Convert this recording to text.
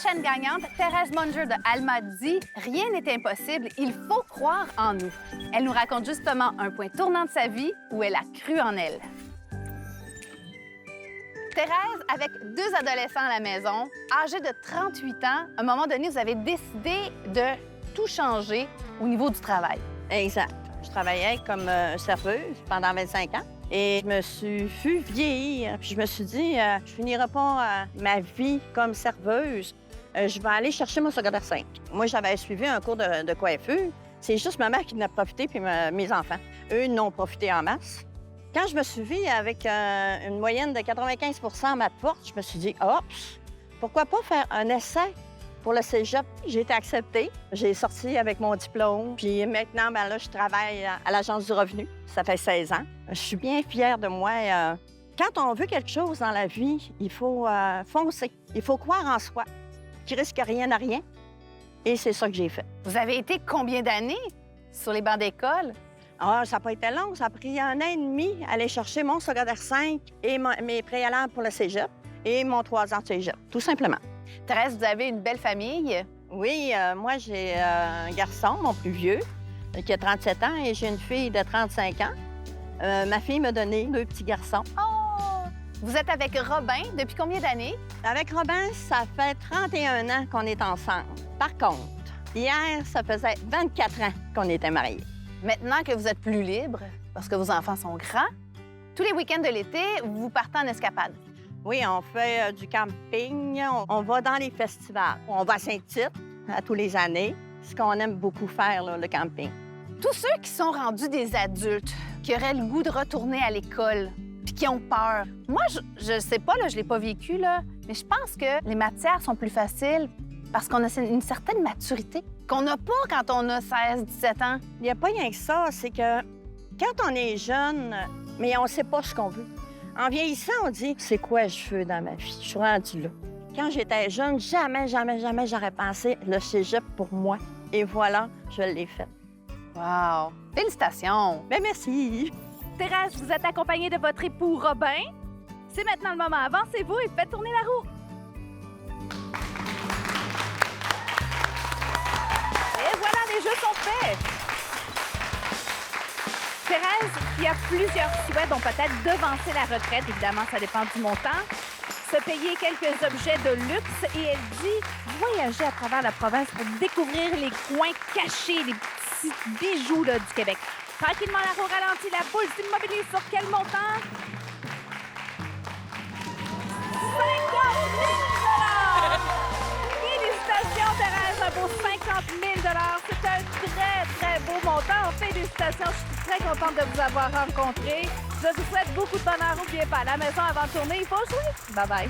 prochaine gagnante, Thérèse Munger de Alma, dit « Rien n'est impossible, il faut croire en nous ». Elle nous raconte justement un point tournant de sa vie où elle a cru en elle. Thérèse, avec 2 adolescents à la maison, âgés de 38 ans, à un moment donné, vous avez décidé de tout changer au niveau du travail. Exact. Je travaillais comme serveuse pendant 25 ans. Et je me suis vue vieillir. Puis je me suis dit, je finirai pas ma vie comme serveuse. Je vais aller chercher mon secondaire 5. Moi, j'avais suivi un cours de coiffure. C'est juste ma mère qui en a profité, puis mes enfants. Eux n'ont profité en masse. Quand je me suis vue avec une moyenne de 95 à ma porte, je me suis dit, oh, pourquoi pas faire un essai pour le cégep? J'ai été acceptée. J'ai sorti avec mon diplôme. Puis maintenant, ben là, je travaille à l'Agence du revenu. Ça fait 16 ans. Je suis bien fière de moi. Quand on veut quelque chose dans la vie, il faut foncer. Il faut croire en soi, qui risque rien à rien. Et c'est ça que j'ai fait. Vous avez été combien d'années sur les bancs d'école? Ah, ça n'a pas été long. Ça a pris 1 an et demi à aller chercher mon secondaire 5 et mes préalables pour le cégep et mon 3 ans de cégep, tout simplement. Thérèse, vous avez une belle famille. Oui, moi, j'ai un garçon, mon plus vieux, qui a 37 ans, et j'ai une fille de 35 ans. Ma fille m'a donné 2 petits garçons. Oh! Vous êtes avec Robin depuis combien d'années? Avec Robin, ça fait 31 ans qu'on est ensemble. Par contre, hier, ça faisait 24 ans qu'on était mariés. Maintenant que vous êtes plus libre, parce que vos enfants sont grands, tous les week-ends de l'été, vous partez en escapade. Oui, on fait du camping, on va dans les festivals. On va à Saint-Tite à tous les années, ce qu'on aime beaucoup faire, là, le camping. Tous ceux qui sont rendus des adultes, qui auraient le goût de retourner à l'école, puis qui ont peur. Moi, je sais pas, là, je l'ai pas vécu, là, mais je pense que les matières sont plus faciles parce qu'on a une certaine maturité qu'on n'a pas quand on a 16, 17 ans. Il n'y a pas rien que ça, c'est que quand on est jeune, mais on ne sait pas ce qu'on veut. En vieillissant, on dit, c'est quoi je veux dans ma vie? Je suis rendue là. Quand j'étais jeune, jamais j'aurais pensé le cégep pour moi. Et voilà, je l'ai fait. Wow! Félicitations! Bien, merci. Thérèse, vous êtes accompagnée de votre époux Robin. C'est maintenant le moment. Avancez-vous et faites tourner la roue. Et voilà, les jeux sont faits. Thérèse, qui a plusieurs souhaits, dont peut-être devancer la retraite, évidemment, ça dépend du montant, se payer quelques objets de luxe et elle dit voyager à travers la province pour découvrir les coins cachés, les petits bijoux là, du Québec. Tranquillement, la roue ralentit, la boule s'immobilise sur quel montant? 50 000 $! Félicitations, Thérèse, un beau 50 000 $. C'est un très beau montant. Félicitations, je suis très contente de vous avoir rencontré. Je vous souhaite beaucoup de bonheur. N'oubliez pas, à la maison avant de tourner, il faut jouer. Bye-bye.